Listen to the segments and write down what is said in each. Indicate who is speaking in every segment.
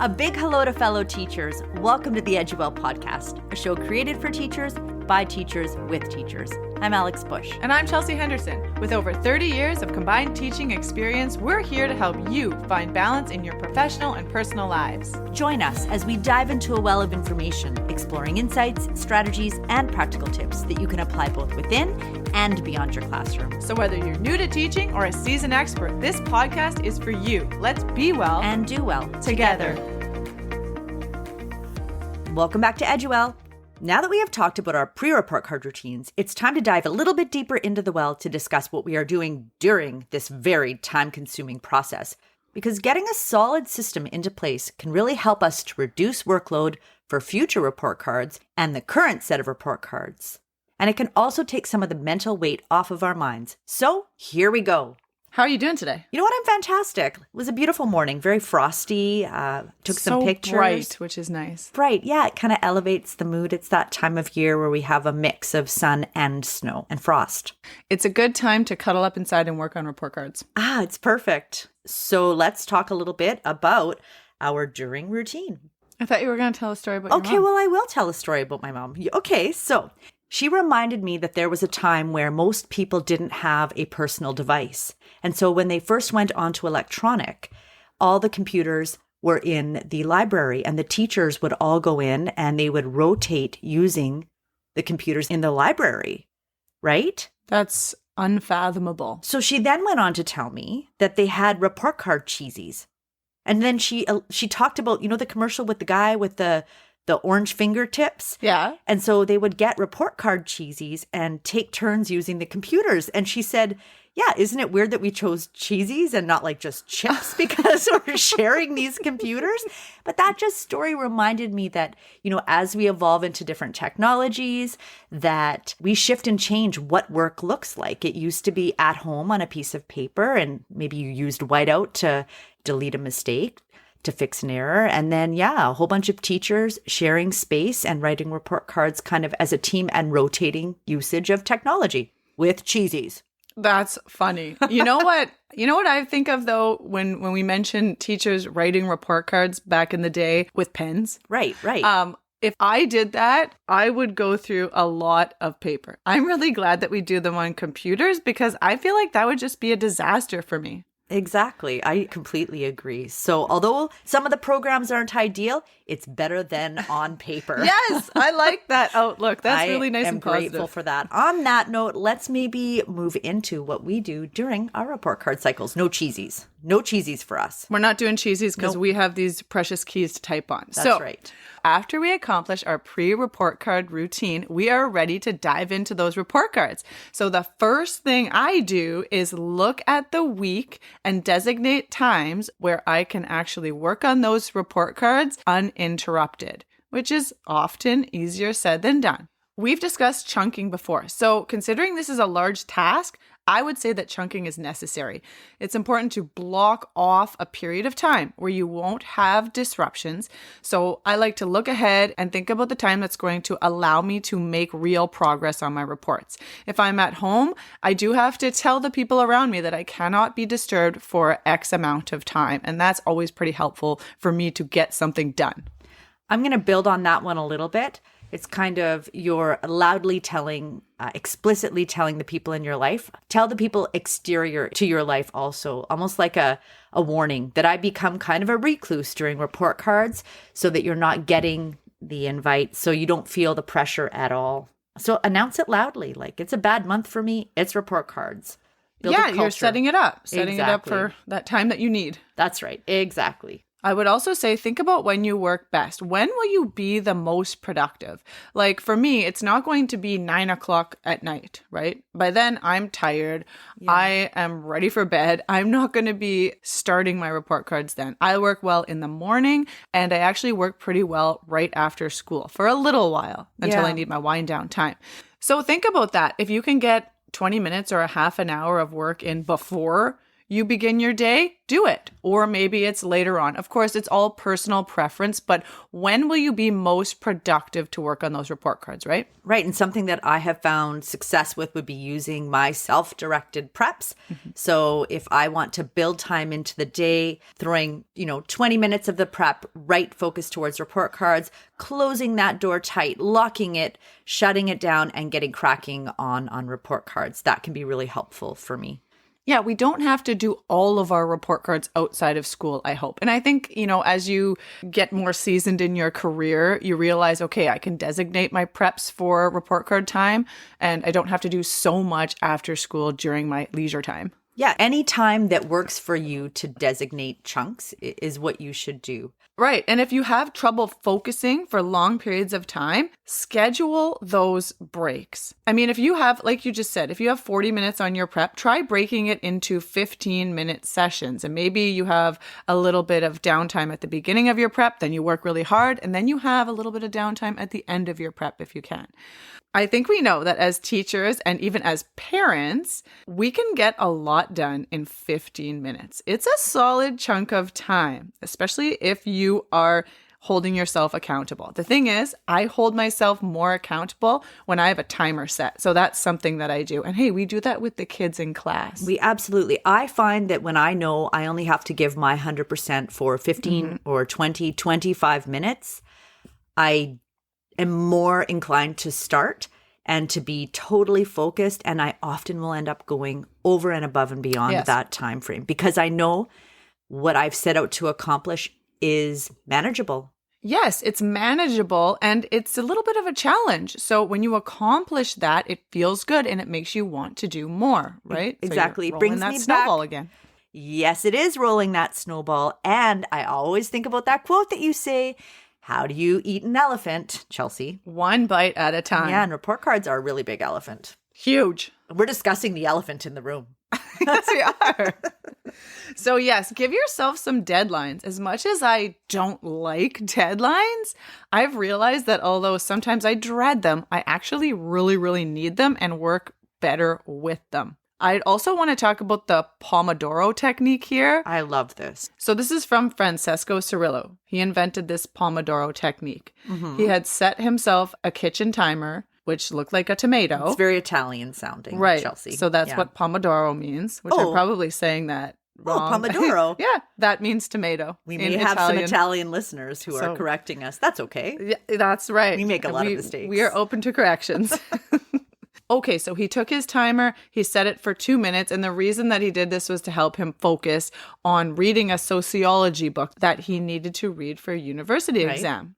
Speaker 1: A big hello to fellow teachers. Welcome to the Eduwell podcast, a show created for teachers, by teachers, with teachers. I'm Alex Bush.
Speaker 2: And I'm Chelsea Henderson. With over 30 years of combined teaching experience, we're here to help you find balance in your professional and personal lives.
Speaker 1: Join us as we dive into a well of information, exploring insights, strategies, and practical tips that you can apply both within and beyond your classroom.
Speaker 2: So whether you're new to teaching or a seasoned expert, this podcast is for you. Let's be well
Speaker 1: and do well
Speaker 2: together.
Speaker 1: Welcome back to Eduwell. Now that we have talked about our pre-report card routines, it's time to dive a little bit deeper into the well to discuss what we are doing during this very time-consuming process. Because getting a solid system into place can really help us to reduce workload for future report cards and the current set of report cards. And it can also take some of the mental weight off of our minds. So here we go.
Speaker 2: How are you doing today?
Speaker 1: You know what? I'm fantastic. It was a beautiful morning, very frosty. Took some pictures.
Speaker 2: So bright, which is nice.
Speaker 1: Bright, yeah. It kind of elevates the mood. It's that time of year where we have a mix of sun and snow and frost.
Speaker 2: It's a good time to cuddle up inside and work on report cards.
Speaker 1: It's perfect. So let's talk a little bit about our during routine.
Speaker 2: I thought you were going to tell a story about your mom.
Speaker 1: Okay, well, I will tell a story about my mom. Okay, so she reminded me that there was a time where most people didn't have a personal device. And so when they first went onto electronic, all the computers were in the library and the teachers would all go in and they would rotate using the computers in the library, right?
Speaker 2: That's unfathomable.
Speaker 1: So she then went on to tell me that they had report card cheesies. And then she talked about, you know, the commercial with the guy with the orange fingertips.
Speaker 2: Yeah.
Speaker 1: And so they would get report card cheesies and take turns using the computers. And she said, yeah, isn't it weird that we chose cheesies and not like just chips because we're sharing these computers? But that just story reminded me that, you know, as we evolve into different technologies, that we shift and change what work looks like. It used to be at home on a piece of paper and maybe you used whiteout to delete a mistake, to fix an error. And then, yeah, a whole bunch of teachers sharing space and writing report cards kind of as a team and rotating usage of technology with cheesies.
Speaker 2: That's funny. You know what? You know what I think of though when we mention teachers writing report cards back in the day with pens?
Speaker 1: Right.
Speaker 2: If I did that, I would go through a lot of paper. I'm really glad that we do them on computers because I feel like that would just be a disaster for me.
Speaker 1: Exactly. I completely agree. So although some of the programs aren't ideal, it's better than on paper.
Speaker 2: Yes, I like that outlook. That's really nice and positive.
Speaker 1: I'm grateful for that. On that note, let's maybe move into what we do during our report card cycles. No cheesies. No cheesies for us.
Speaker 2: We're not doing cheesies because we have these precious keys to type on.
Speaker 1: That's right.
Speaker 2: After we accomplish our pre-report card routine, we are ready to dive into those report cards. So the first thing I do is look at the week and designate times where I can actually work on those report cards uninterrupted, which is often easier said than done. We've discussed chunking before, so considering this is a large task, I would say that chunking is necessary. It's important to block off a period of time where you won't have disruptions. So I like to look ahead and think about the time that's going to allow me to make real progress on my reports. If I'm at home, I do have to tell the people around me that I cannot be disturbed for X amount of time. And that's always pretty helpful for me to get something done.
Speaker 1: I'm going to build on that one a little bit. It's kind of you're loudly telling, explicitly telling the people in your life. Tell the people exterior to your life also, almost like a warning that I become kind of a recluse during report cards so that you're not getting the invite, so you don't feel the pressure at all. So announce it loudly, like it's a bad month for me, it's report cards. Build
Speaker 2: you're setting it up. Setting it up for that time that you need.
Speaker 1: That's right. Exactly.
Speaker 2: I would also say, think about when you work best. When will you be the most productive? Like for me, it's not going to be 9 o'clock at night, right? By then I'm tired. Yeah. I am ready for bed. I'm not going to be starting my report cards then. I work well in the morning and I actually work pretty well right after school for a little while until I need my wind down time. So think about that. If you can get 20 minutes or a half an hour of work in before you begin your day, do it. Or maybe it's later on. Of course, it's all personal preference, but when will you be most productive to work on those report cards, right?
Speaker 1: Right. And something that I have found success with would be using my self-directed preps. So if I want to build time into the day, throwing, 20 minutes of the prep right focused towards report cards, closing that door tight, locking it, shutting it down, and getting cracking on report cards. That can be really helpful for me.
Speaker 2: Yeah, we don't have to do all of our report cards outside of school, I hope. And I think, as you get more seasoned in your career, you realize, okay, I can designate my preps for report card time, and I don't have to do so much after school during my leisure time.
Speaker 1: Yeah, any time that works for you to designate chunks is what you should do.
Speaker 2: Right. And if you have trouble focusing for long periods of time, schedule those breaks. I mean, if you have, like you just said, if you have 40 minutes on your prep, try breaking it into 15-minute sessions. And maybe you have a little bit of downtime at the beginning of your prep, then you work really hard, and then you have a little bit of downtime at the end of your prep if you can. I think we know that as teachers and even as parents, we can get a lot done in 15 minutes. It's a solid chunk of time, especially if you are holding yourself accountable. The thing is, I hold myself more accountable when I have a timer set. So that's something that I do. And hey, we do that with the kids in class.
Speaker 1: I find that when I know I only have to give my 100% for 15 or 20, 25 minutes, I am more inclined to start and to be totally focused. And I often will end up going over and above and beyond that time frame because I know what I've set out to accomplish is manageable.
Speaker 2: Yes, it's manageable and it's a little bit of a challenge. So when you accomplish that, it feels good and it makes you want to do more, right?
Speaker 1: Exactly.
Speaker 2: So
Speaker 1: it brings
Speaker 2: that
Speaker 1: me
Speaker 2: snowball
Speaker 1: back
Speaker 2: again.
Speaker 1: Yes, it is rolling that snowball. And I always think about that quote that you say, how do you eat an elephant, Chelsea?
Speaker 2: One bite at a time.
Speaker 1: Yeah, and report cards are a really big elephant.
Speaker 2: Huge.
Speaker 1: We're discussing the elephant in the room.
Speaker 2: Yes, we are. So yes, give yourself some deadlines. As much as I don't like deadlines, I've realized that although sometimes I dread them, I actually really, really need them and work better with them. I'd also want to talk about the Pomodoro technique here.
Speaker 1: I love this.
Speaker 2: So this is from Francesco Cirillo. He invented this Pomodoro technique. He had set himself a kitchen timer, which looked like a tomato.
Speaker 1: It's very Italian sounding,
Speaker 2: right.
Speaker 1: Chelsea.
Speaker 2: So that's what Pomodoro means, which I'm probably saying that wrong.
Speaker 1: Pomodoro.
Speaker 2: Yeah, that means tomato.
Speaker 1: We may have some Italian listeners who are correcting us. That's okay.
Speaker 2: Yeah, that's right.
Speaker 1: We make a lot of mistakes.
Speaker 2: We are open to corrections. Okay, so he took his timer, he set it for 2 minutes, and the reason that he did this was to help him focus on reading a sociology book that he needed to read for a university exam.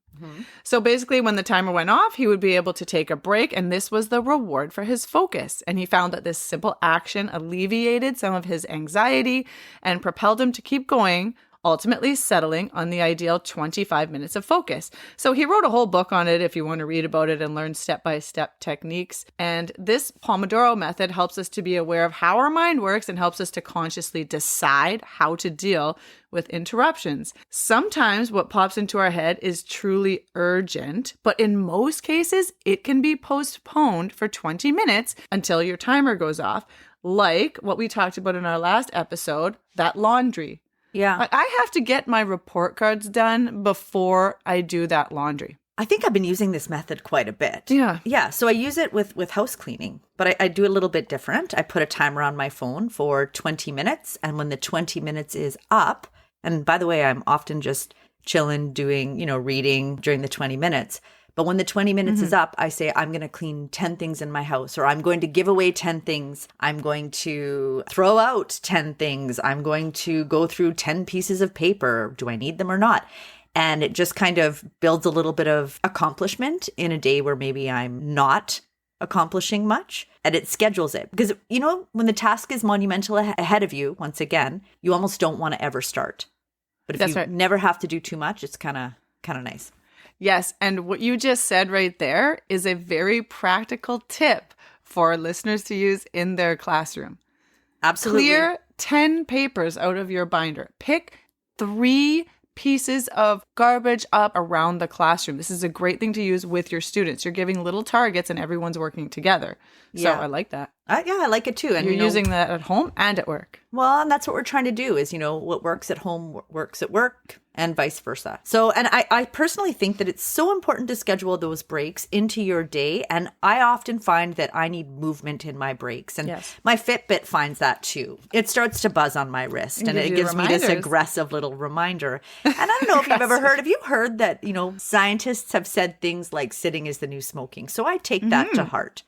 Speaker 2: So basically, when the timer went off, he would be able to take a break, and this was the reward for his focus. And he found that this simple action alleviated some of his anxiety and propelled him to keep going, ultimately settling on the ideal 25 minutes of focus. So he wrote a whole book on it if you want to read about it and learn step-by-step techniques. And this Pomodoro method helps us to be aware of how our mind works and helps us to consciously decide how to deal with interruptions. Sometimes what pops into our head is truly urgent, but in most cases, it can be postponed for 20 minutes until your timer goes off, like what we talked about in our last episode, that laundry.
Speaker 1: Yeah.
Speaker 2: I have to get my report cards done before I do that laundry.
Speaker 1: I think I've been using this method quite a bit.
Speaker 2: Yeah.
Speaker 1: Yeah. So I use it with house cleaning, but I do a little bit different. I put a timer on my phone for 20 minutes. And when the 20 minutes is up, and by the way, I'm often just chilling, doing, reading during the 20 minutes. But when the 20 minutes is up, I say, I'm going to clean 10 things in my house, or I'm going to give away 10 things. I'm going to throw out 10 things. I'm going to go through 10 pieces of paper. Do I need them or not? And it just kind of builds a little bit of accomplishment in a day where maybe I'm not accomplishing much, and it schedules it. Because, when the task is monumental ahead of you, once again, you almost don't want to ever start. But if you never have to do too much, it's kind of nice.
Speaker 2: Yes, and what you just said right there is a very practical tip for listeners to use in their classroom.
Speaker 1: Absolutely.
Speaker 2: Clear 10 papers out of your binder. Pick 3 pieces of garbage up around the classroom. This is a great thing to use with your students. You're giving little targets and everyone's working together. So I like that.
Speaker 1: Yeah, I like it too. And
Speaker 2: You're using that at home and at work.
Speaker 1: Well, and that's what we're trying to do is, what works at home works at work and vice versa. So, and I personally think that it's so important to schedule those breaks into your day. And I often find that I need movement in my breaks. And my Fitbit finds that too. It starts to buzz on my wrist and it gives me this aggressive little reminder. And I don't know if have you heard that, scientists have said things like sitting is the new smoking. So I take that to heart.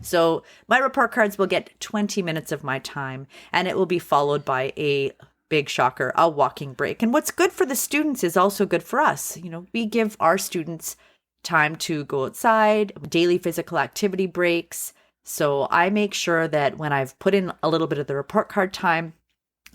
Speaker 1: So my report cards will get 20 minutes of my time and it will be followed by a big shocker, a walking break. And what's good for the students is also good for us. We give our students time to go outside, daily physical activity breaks. So I make sure that when I've put in a little bit of the report card time,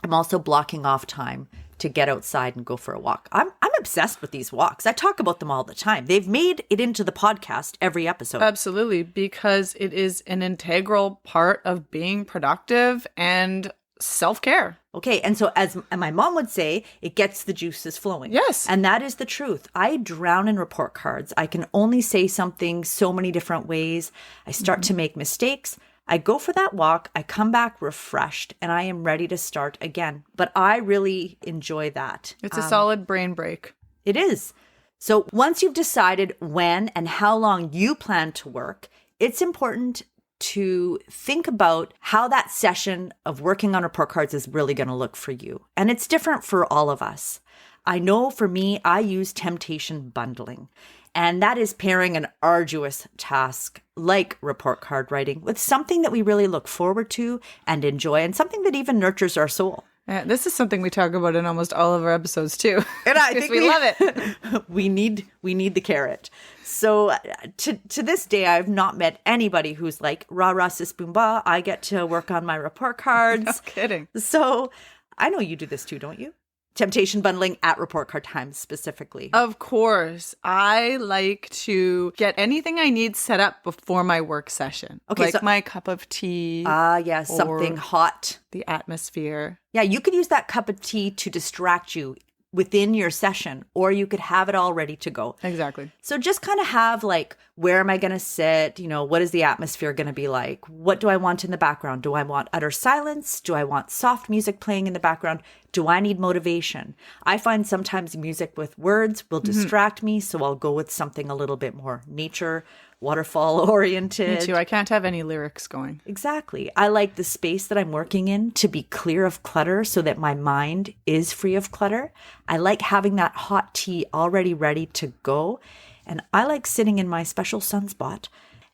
Speaker 1: I'm also blocking off time to get outside and go for a walk. I'm obsessed with these walks. I talk about them all the time. They've made it into the podcast every episode.
Speaker 2: Absolutely, because it is an integral part of being productive and self-care.
Speaker 1: Okay, and so as my mom would say, it gets the juices flowing.
Speaker 2: Yes.
Speaker 1: And that is the truth. I drown in report cards. I can only say something so many different ways. I start to make mistakes. I go for that walk. I come back refreshed and I am ready to start again. But I really enjoy that.
Speaker 2: It's a solid brain break.
Speaker 1: It is. So once you've decided when and how long you plan to work, it's important to think about how that session of working on report cards is really going to look for you. And it's different for all of us. I know for me, I use temptation bundling. And that is pairing an arduous task like report card writing with something that we really look forward to and enjoy and something that even nurtures our soul.
Speaker 2: Yeah, this is something we talk about in almost all of our episodes too.
Speaker 1: And I think
Speaker 2: we love it.
Speaker 1: we need the carrot. So to this day, I've not met anybody who's like, rah, rah, sis, boom, bah, I get to work on my report cards.
Speaker 2: No kidding.
Speaker 1: So I know you do this too, don't you? Temptation bundling at report card time specifically.
Speaker 2: Of course. I like to get anything I need set up before my work session. Okay, like my cup of tea.
Speaker 1: Yeah, something hot.
Speaker 2: The atmosphere.
Speaker 1: Yeah, you could use that cup of tea to distract you within your session, or you could have it all ready to go.
Speaker 2: Exactly.
Speaker 1: So just kind of have like, where am I going to sit? What is the atmosphere going to be like? What do I want in the background? Do I want utter silence? Do I want soft music playing in the background? Do I need motivation? I find sometimes music with words will distract me, so I'll go with something a little bit more nature, waterfall oriented.
Speaker 2: Me too. I can't have any lyrics going.
Speaker 1: Exactly. I like the space that I'm working in to be clear of clutter so that my mind is free of clutter. I like having that hot tea already ready to go. And I like sitting in my special sunspot.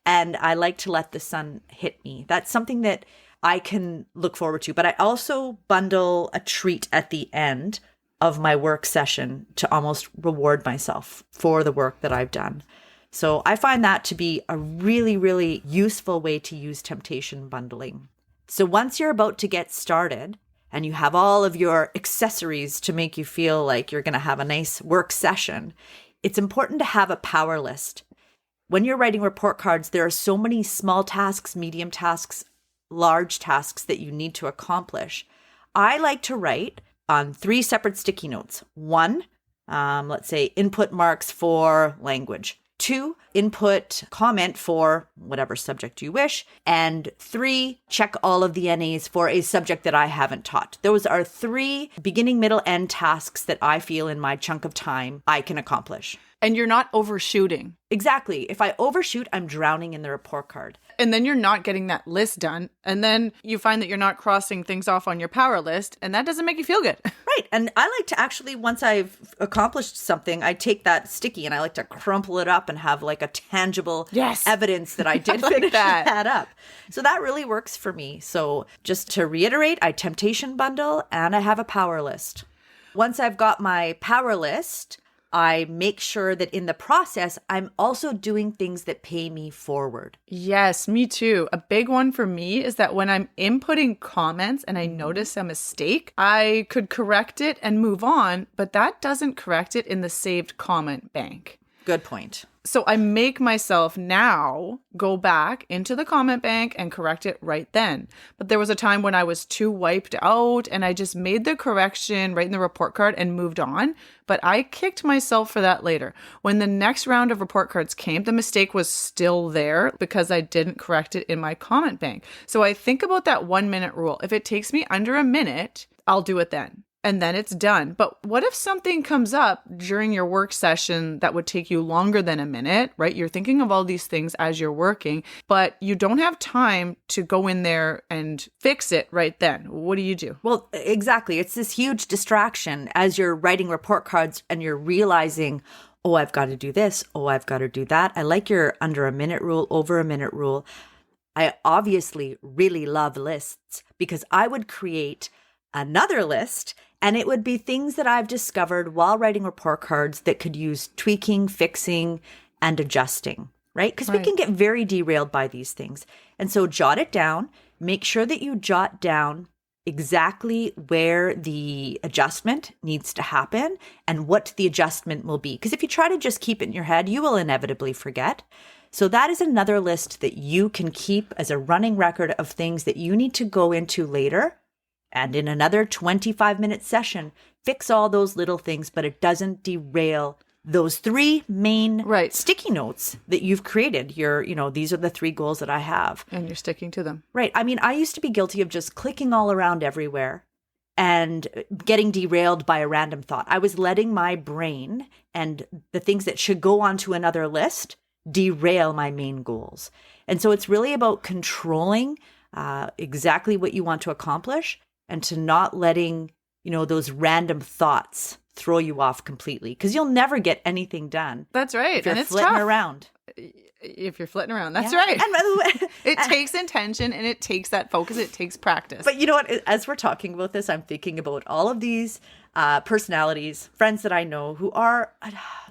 Speaker 1: And I like to let the sun hit me. That's something that I can look forward to. But I also bundle a treat at the end of my work session to almost reward myself for the work that I've done. So I find that to be a really, really useful way to use temptation bundling. So once you're about to get started and you have all of your accessories to make you feel like you're going to have a nice work session, it's important to have a power list. When you're writing report cards, there are so many small tasks, medium tasks, large tasks that you need to accomplish. I like to write on 3 separate sticky notes. 1, let's say input marks for language. 2, input comment for whatever subject you wish. And 3, check all of the NAs for a subject that I haven't taught. Those are 3 beginning, middle, end tasks that I feel in my chunk of time I can accomplish.
Speaker 2: And you're not overshooting.
Speaker 1: Exactly. If I overshoot, I'm drowning in the report card.
Speaker 2: And then you're not getting that list done. And then you find that you're not crossing things off on your power list. And that doesn't make you feel good.
Speaker 1: Right. And I like to actually, once I've accomplished something, I take that sticky and I like to crumple it up and have like a tangible evidence that I did finish that up. So that really works for me. So just to reiterate, I temptation bundle and I have a power list. Once I've got my power list, I make sure that in the process, I'm also doing things that pay me forward.
Speaker 2: Yes, me too. A big one for me is that when I'm inputting comments and I notice a mistake, I could correct it and move on, but that doesn't correct it in the saved comment bank.
Speaker 1: Good point.
Speaker 2: So I make myself now go back into the comment bank and correct it right then. But there was a time when I was too wiped out and I just made the correction right in the report card and moved on. But I kicked myself for that later. When the next round of report cards came, the mistake was still there because I didn't correct it in my comment bank. So I think about that 1 minute rule. If it takes me under a minute, I'll do it then. And then it's done. But what if something comes up during your work session that would take you longer than a minute, right? You're thinking of all these things as you're working, but you don't have time to go in there and fix it right then. What do you do?
Speaker 1: Well, exactly. It's this huge distraction as you're writing report cards and you're realizing, oh, I've got to do this. Oh, I've got to do that. I like your under a minute rule, over a minute rule. I obviously really love lists because I would create another list and it would be things that I've discovered while writing report cards that could use tweaking, fixing, and adjusting, right? Because we can get very derailed by these things. And so jot it down. Make sure that you jot down exactly where the adjustment needs to happen and what the adjustment will be. Because if you try to just keep it in your head, you will inevitably forget. So that is another list that you can keep as a running record of things that you need to go into later. And in another 25-minute session, fix all those little things, but it doesn't derail those 3 main sticky notes that you've created. These are the 3 goals that I have.
Speaker 2: And you're sticking to them.
Speaker 1: Right. I mean, I used to be guilty of just clicking all around everywhere and getting derailed by a random thought. I was letting my brain and the things that should go onto another list derail my main goals. And so it's really about controlling exactly what you want to accomplish and to not letting, those random thoughts throw you off completely because you'll never get anything done.
Speaker 2: That's right.
Speaker 1: If you're
Speaker 2: and it's
Speaker 1: flitting
Speaker 2: tough.
Speaker 1: around.
Speaker 2: If you're flitting around. That's right. And by the way, it takes intention and it takes that focus. It takes practice.
Speaker 1: But you know what? As we're talking about this, I'm thinking about all of these personalities, friends that I know who are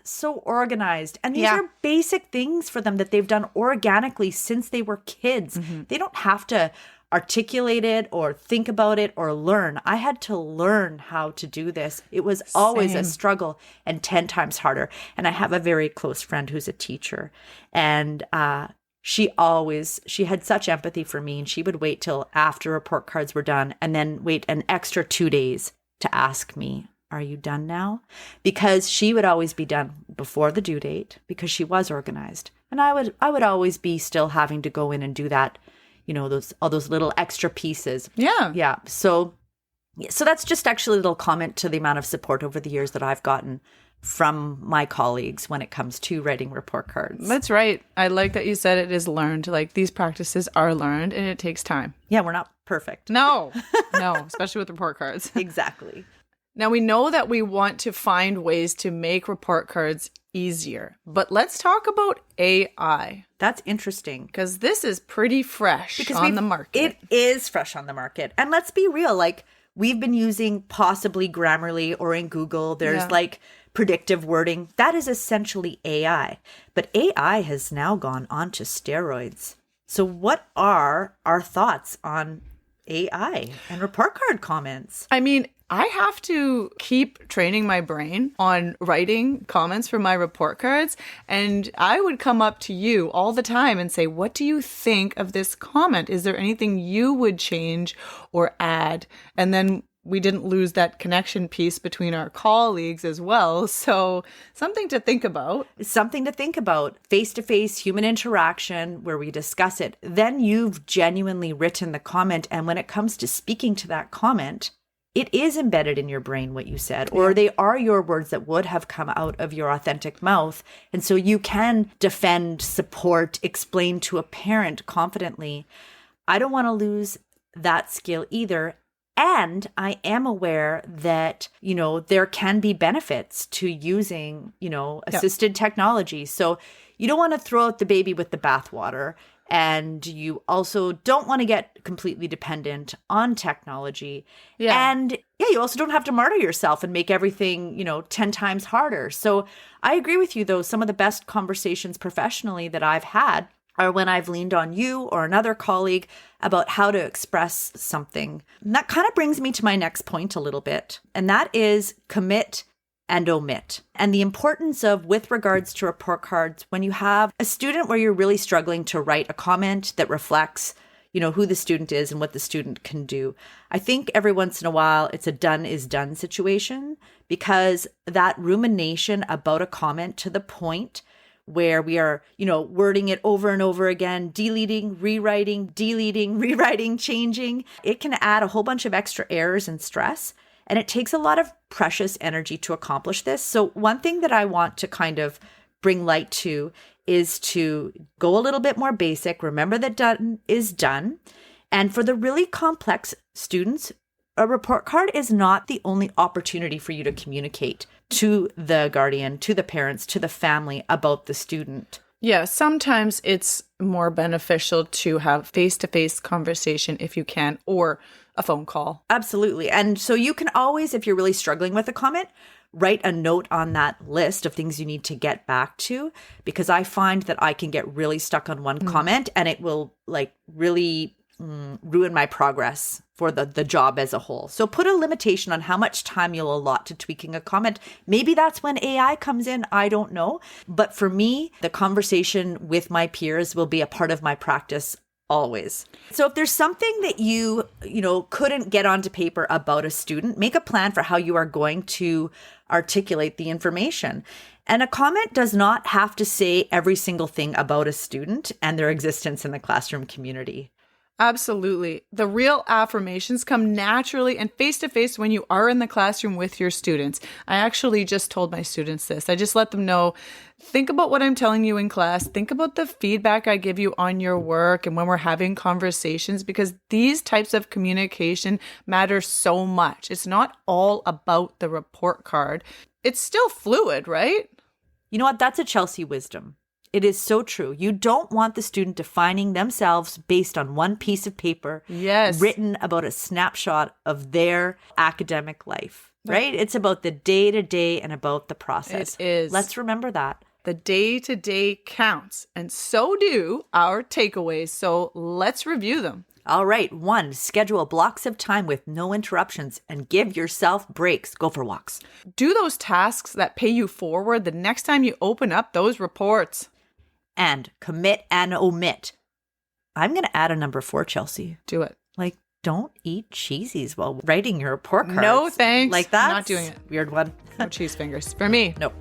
Speaker 1: so organized. And these are basic things for them that they've done organically since they were kids. Mm-hmm. They don't have to articulate it or think about it or learn. I had to learn how to do this. It was always a struggle and 10 times harder. And I have a very close friend who's a teacher. And she had such empathy for me. And she would wait till after report cards were done and then wait an extra 2 days to ask me, are you done now? Because she would always be done before the due date because she was organized. And I would always be still having to go in and do that, all those little extra pieces.
Speaker 2: Yeah.
Speaker 1: Yeah. So that's just actually a little comment to the amount of support over the years that I've gotten from my colleagues when it comes to writing report cards.
Speaker 2: That's right. I like that you said it is learned. Like these practices are learned and it takes time.
Speaker 1: Yeah, we're not perfect.
Speaker 2: No, especially with report cards.
Speaker 1: Exactly.
Speaker 2: Now we know that we want to find ways to make report cards easier, but let's talk about AI.
Speaker 1: That's interesting.
Speaker 2: Because this is pretty fresh on the market.
Speaker 1: It is fresh on the market. And let's be real, we've been using possibly Grammarly or in Google, there's predictive wording. That is essentially AI. But AI has now gone on to steroids. So what are our thoughts on AI and report card comments?
Speaker 2: I mean, I have to keep training my brain on writing comments for my report cards. And I would come up to you all the time and say, what do you think of this comment? Is there anything you would change or add? And then we didn't lose that connection piece between our colleagues as well. So something to think about.
Speaker 1: Something to think about. Face-to-face human interaction where we discuss it. Then you've genuinely written the comment. And when it comes to speaking to that comment, it is embedded in your brain what you said, or they are your words that would have come out of your authentic mouth. And so you can defend, support, explain to a parent confidently. I don't want to lose that skill either. And I am aware that, there can be benefits to using, assisted technology. So you don't want to throw out the baby with the bathwater. And you also don't want to get completely dependent on technology. Yeah. And you also don't have to martyr yourself and make everything, 10 times harder. So I agree with you, though. Some of the best conversations professionally that I've had are when I've leaned on you or another colleague about how to express something. And that kind of brings me to my next point a little bit. And that is commit and omit. And the importance of, with regards to report cards, when you have a student where you're really struggling to write a comment that reflects, who the student is and what the student can do. I think every once in a while it's a done is done situation, because that rumination about a comment to the point where we are, wording it over and over again, deleting, rewriting, changing, it can add a whole bunch of extra errors and stress. And it takes a lot of precious energy to accomplish this. So one thing that I want to kind of bring light to is to go a little bit more basic. Remember that done is done. And for the really complex students, a report card is not the only opportunity for you to communicate to the guardian, to the parents, to the family about the student.
Speaker 2: Yeah, sometimes it's more beneficial to have face-to-face conversation if you can, or a phone call.
Speaker 1: Absolutely. And so you can always, if you're really struggling with a comment, write a note on that list of things you need to get back to, because I find that I can get really stuck on one comment and it will really ruin my progress for the job as a whole. So put a limitation on how much time you'll allot to tweaking a comment. Maybe that's when AI comes in. I don't know. But for me, the conversation with my peers will be a part of my practice always. So if there's something that you couldn't get onto paper about a student, make a plan for how you are going to articulate the information. And a comment does not have to say every single thing about a student and their existence in the classroom community.
Speaker 2: Absolutely. The real affirmations come naturally and face-to-face when you are in the classroom with your students. I actually just told my students this. I just let them know, think about what I'm telling you in class. Think about the feedback I give you on your work and when we're having conversations, because these types of communication matter so much. It's not all about the report card. It's still fluid, right?
Speaker 1: You know what? That's a Chelsea wisdom. It is so true. You don't want the student defining themselves based on one piece of paper written about a snapshot of their academic life, right? It's about the day-to-day and about the process.
Speaker 2: It is.
Speaker 1: Let's remember that.
Speaker 2: The day-to-day counts, and so do our takeaways. So let's review them.
Speaker 1: All right. 1, schedule blocks of time with no interruptions and give yourself breaks. Go for walks.
Speaker 2: Do those tasks that pay you forward the next time you open up those reports.
Speaker 1: And commit and omit. I'm going to add a number 4, Chelsea.
Speaker 2: Do it.
Speaker 1: Don't eat cheesies while writing your report cards.
Speaker 2: No, thanks.
Speaker 1: Like that?
Speaker 2: Not doing it.
Speaker 1: Weird one.
Speaker 2: No cheese fingers. For me.
Speaker 1: Nope.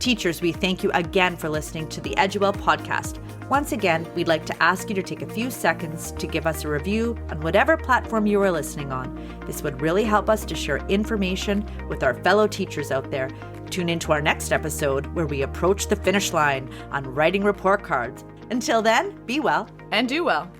Speaker 1: Teachers, we thank you again for listening to the Eduwell podcast. Once again, we'd like to ask you to take a few seconds to give us a review on whatever platform you are listening on. This would really help us to share information with our fellow teachers out there. Tune into our next episode where we approach the finish line on writing report cards. Until then, be well
Speaker 2: and do well.